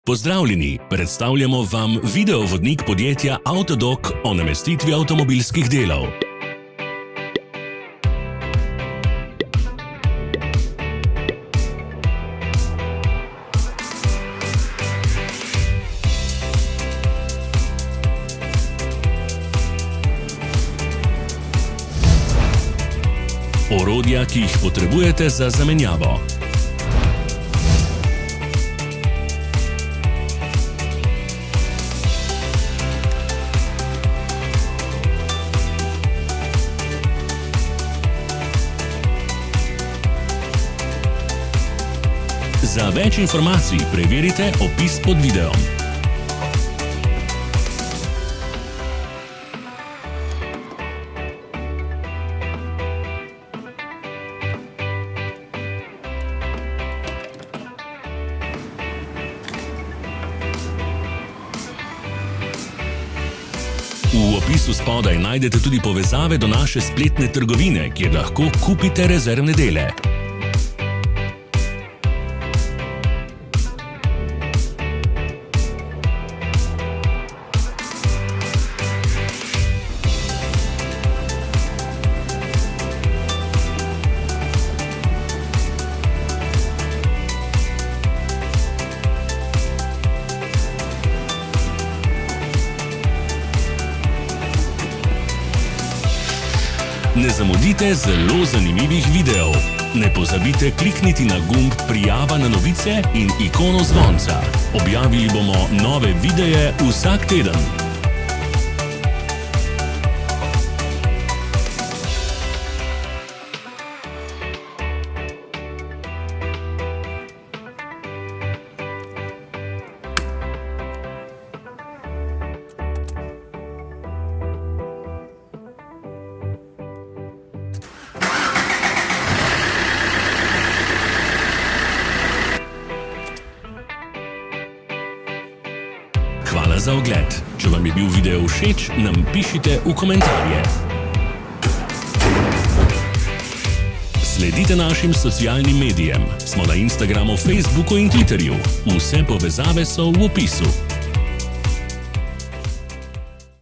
Pozdravljeni, predstavljamo vam videovodnik podjetja Autodoc o namestitvi avtomobilskih delov. Orodja, ki jih potrebujete za zamenjavo. Za več informacij preverite opis pod videom. V opisu spodaj najdete tudi povezave do naše spletne trgovine, kjer lahko kupite rezervne dele. Ne zamudite zelo zanimivih videov. Ne pozabite klikniti na gumb Prijava na novice in ikono zvonca. Objavili bomo nove videe vsak teden. Hvala za ogled. Če vam je bil video všeč, nam pišite v komentarje. Sledite našim socialnim medijem. Smo na Instagramu, Facebooku in Twitterju. Vse povezave so v opisu.